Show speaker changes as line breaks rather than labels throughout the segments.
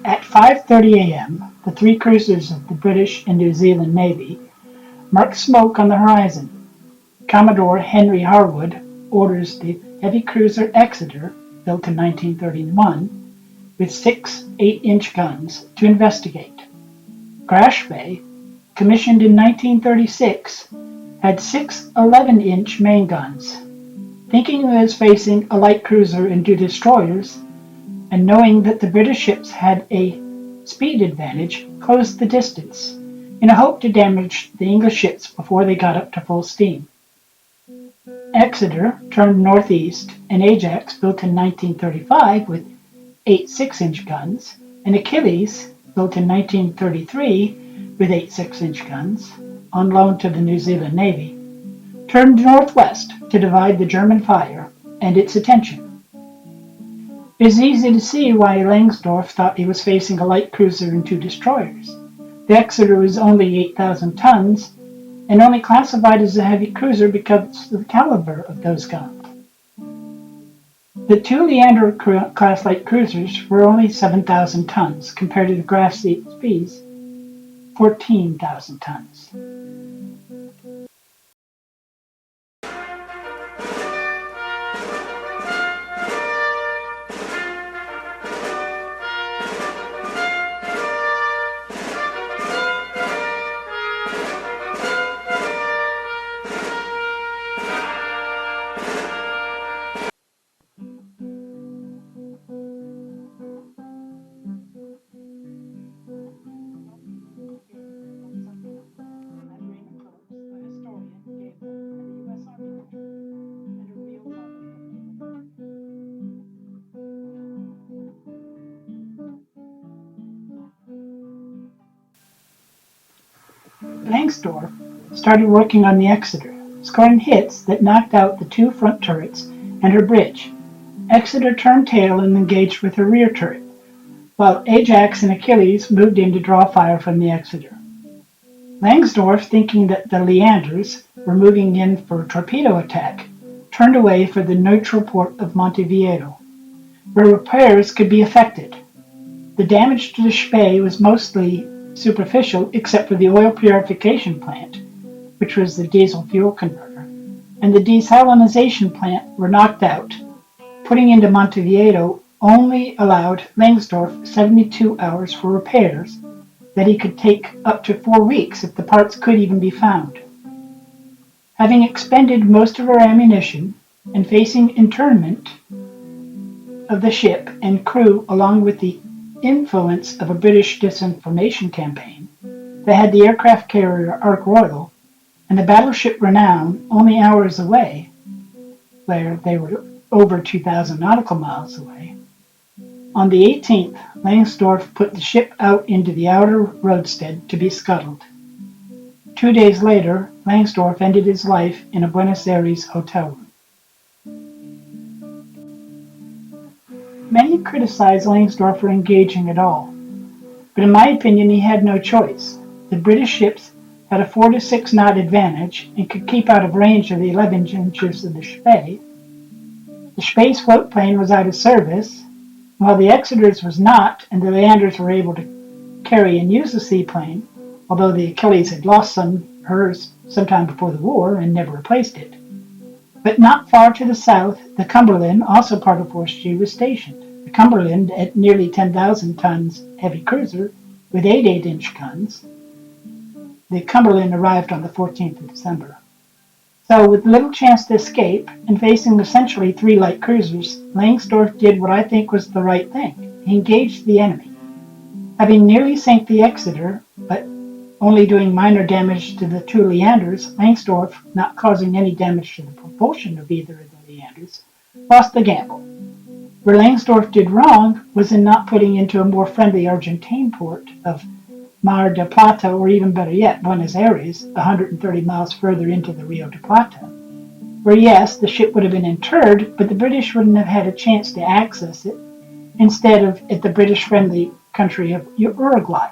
At 5:30 a.m., the three cruisers of the British and New Zealand Navy marked smoke on the horizon. Commodore Henry Harwood orders the heavy cruiser Exeter, built in 1931, with six 8-inch guns, to investigate. Crash Bay, commissioned in 1936, had six 11-inch main guns. Thinking he was facing a light cruiser and two destroyers, and knowing that the British ships had a speed advantage, closed the distance, in a hope to damage the English ships before they got up to full steam. Exeter turned northeast, and Ajax, built in 1935 with eight 6-inch guns, and Achilles, built in 1933 with eight 6-inch guns, on loan to the New Zealand Navy, turned northwest to divide the German fire and its attention. It is easy to see why Langsdorff thought he was facing a light cruiser and two destroyers. The Exeter was only 8,000 tons and only classified as a heavy cruiser because of the caliber of those guns. The two Leander-class light cruisers were only 7,000 tons compared to the Graf Spey's 14,000 tons. Langsdorff started working on the Exeter, scoring hits that knocked out the two front turrets and her bridge. Exeter turned tail and engaged with her rear turret, while Ajax and Achilles moved in to draw fire from the Exeter. Langsdorff, thinking that the Leanders were moving in for a torpedo attack, turned away for the neutral port of Montevideo, where repairs could be effected. The damage to the Spey was mostly superficial except for the oil purification plant, which was the diesel fuel converter, and the desalinization plant were knocked out. Putting into Montevideo only allowed Langsdorff 72 hours for repairs that he could take up to 4 weeks if the parts could even be found. Having expended most of her ammunition and facing internment of the ship and crew along with the influence of a British disinformation campaign, they had the aircraft carrier Ark Royal and the battleship Renown only hours away, where they were over 2,000 nautical miles away. On the 18th, Langsdorff put the ship out into the outer roadstead to be scuttled. 2 days later, Langsdorff ended his life in a Buenos Aires hotel room. Many criticize Langsdorff for engaging at all, but in my opinion he had no choice. The British ships had a 4 to 6 knot advantage and could keep out of range of the 11 inches of the Spey. The Spey's float plane was out of service, while the Exeter's was not, and the Leanders were able to carry and use the seaplane, although the Achilles had lost hers sometime before the war and never replaced it. But not far to the south, the Cumberland, also part of Force G, was stationed. The Cumberland, at nearly 10,000 tons heavy cruiser with 8 8-inch guns, the Cumberland arrived on the 14th of December. So, with little chance to escape, and facing essentially 3 light cruisers, Langsdorff did what I think was the right thing. He engaged the enemy. Having nearly sank the Exeter, but only doing minor damage to the 2 Leanders, Langsdorff, not causing any damage to the propulsion of either of the Leanders, lost the gamble. Where Langsdorff did wrong was in not putting into a more friendly Argentine port of Mar del Plata, or even better yet, Buenos Aires, 130 miles further into the Rio de Plata, where yes, the ship would have been interred, but the British wouldn't have had a chance to access it, instead of at the British-friendly country of Uruguay.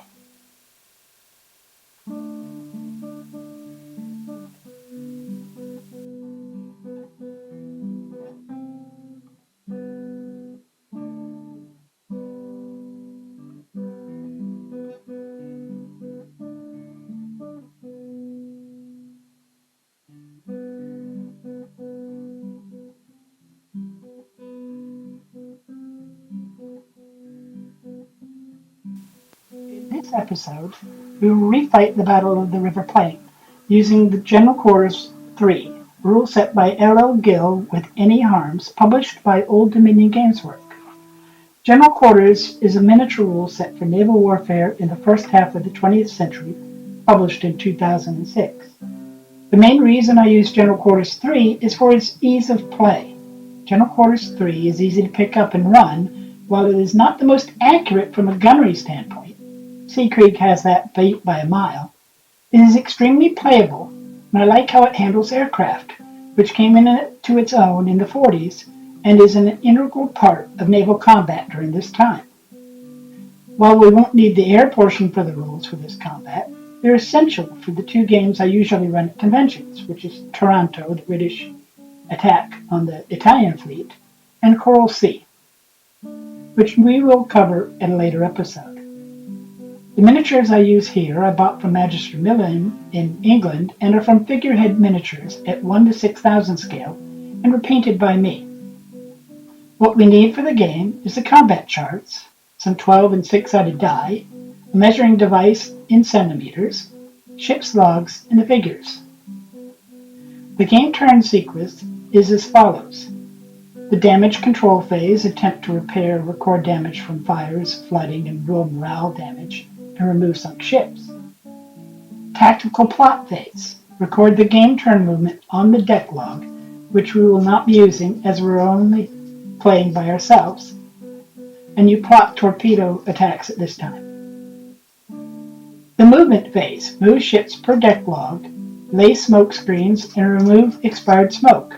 this episode, we will refight the Battle of the River Plain using the General Quarters 3, rule set by L.L. Gill with Any Harms, published by Old Dominion Gamesworks. General Quarters is a miniature rule set for naval warfare in the first half of the 20th century, published in 2006. The main reason I use General Quarters 3 is for its ease of play. General Quarters 3 is easy to pick up and run, while it is not the most accurate from a gunnery standpoint. Seekrieg has that beat by a mile. It is extremely playable, and I like how it handles aircraft, which came into its own in the 40s and is an integral part of naval combat during this time. While we won't need the air portion for the rules for this combat, they're essential for the two games I usually run at conventions, which is Taranto, the British attack on the Italian fleet, and Coral Sea, which we will cover in a later episode. The miniatures I use here I bought from Magister Millen in England and are from Figurehead Miniatures at 1 to 6,000 scale and were painted by me. What we need for the game is the combat charts, some 12 and 6-sided die, a measuring device in centimeters, ship's logs, and the figures. The game turn sequence is as follows. The damage control phase, attempt to repair, record damage from fires, flooding, and rule morale damage, and remove sunk ships. Tactical plot phase, record the game turn movement on the deck log, which we will not be using as we're only playing by ourselves, and you plot torpedo attacks at this time. The movement phase, move ships per deck log, lay smoke screens, and remove expired smoke.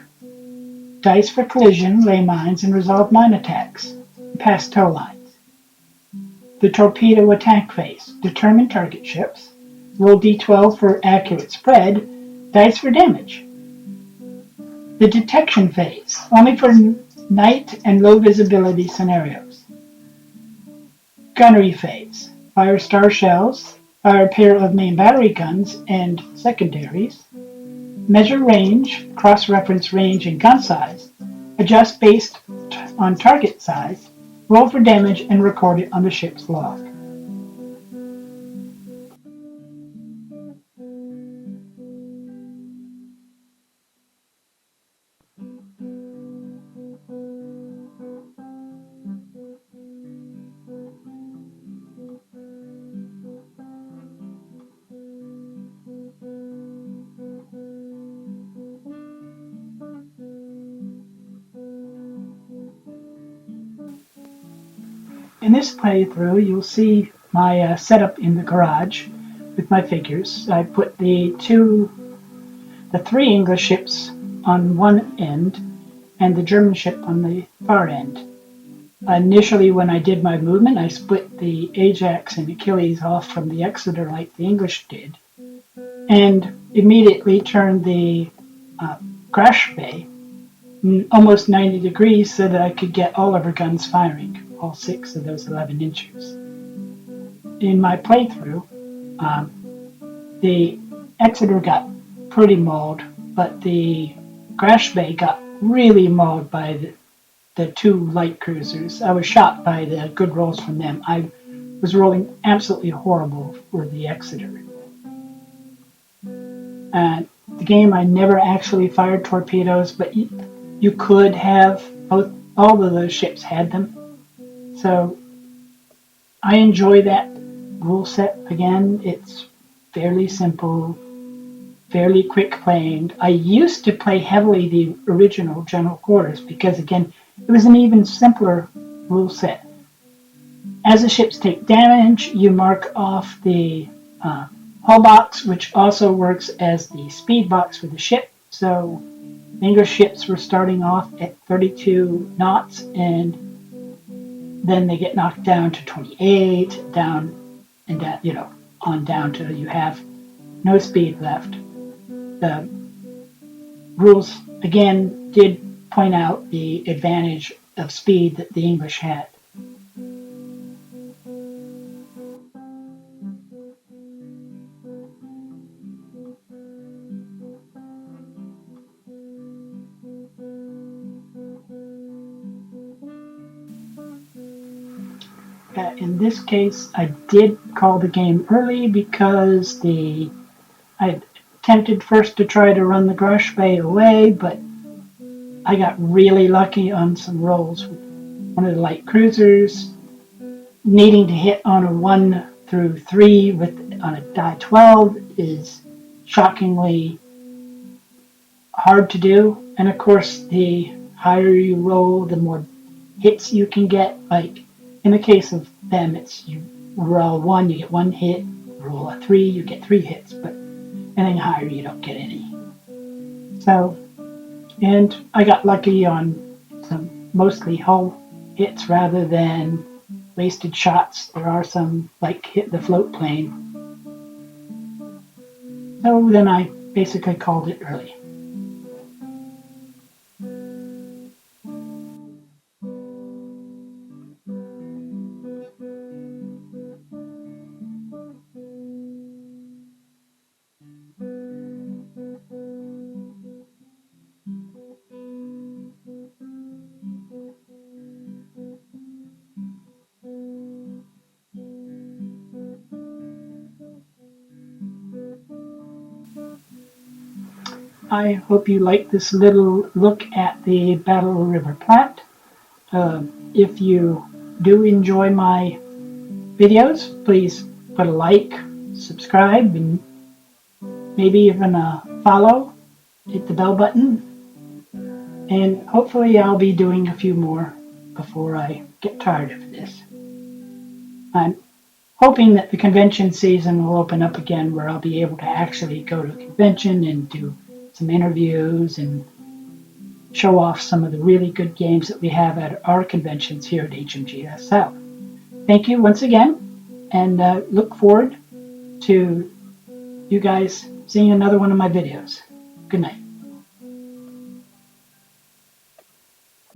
Dice for collision, lay mines, and resolve mine attacks, and pass tow lines. The torpedo attack phase, determine target ships, roll d12 for accurate spread, dice for damage. The detection phase, only for night and low visibility scenarios. Gunnery phase, fire star shells, fire a pair of main battery guns and secondaries, measure range, cross-reference range and gun size, adjust based on target size, roll for damage, and record it on the ship's log. In this playthrough, you'll see my setup in the garage with my figures. I put the three English ships on one end and the German ship on the far end. Initially, when I did my movement, I split the Ajax and Achilles off from the Exeter like the English did, and immediately turned the crash bay almost 90 degrees so that I could get all of her guns firing, all 6 of those 11 inches. In my playthrough, the Exeter got pretty mauled, but the crash bay got really mauled by the 2 light cruisers. I was shocked by the good rolls from them. I was rolling absolutely horrible for the Exeter. The game, I never actually fired torpedoes, but you could have. All of those ships had them. So I enjoy that rule set. Again, it's fairly simple, fairly quick playing. I used to play heavily the original General Quarters because, again, it was an even simpler rule set. As the ships take damage, you mark off the hull box, which also works as the speed box for the ship. So English ships were starting off at 32 knots, and then they get knocked down to 28, down and down, on down to you have no speed left. The rules, again, did point out the advantage of speed that the English had. In this case, I did call the game early because I attempted first to try to run the Grush Bay away, but I got really lucky on some rolls with one of the light cruisers, needing to hit on a 1 through 3 on a die 12 is shockingly hard to do. And of course, the higher you roll, the more hits you can get. Like in the case of them, it's you roll 1, you get 1 hit, roll a 3, you get 3 hits, but anything higher, you don't get any. So, and I got lucky on some mostly hull hits rather than wasted shots. There are some like hit the float plane. So then I basically called it early. I hope you like this little look at the Battle River Platte. If you do enjoy my videos, please put a like, subscribe, and maybe even a follow. Hit the bell button. And hopefully I'll be doing a few more before I get tired of this. I'm hoping that the convention season will open up again where I'll be able to actually go to a convention and do some interviews and show off some of the really good games that we have at our conventions here at HMG South. Thank you once again, and look forward to you guys seeing another one of my videos. Good night.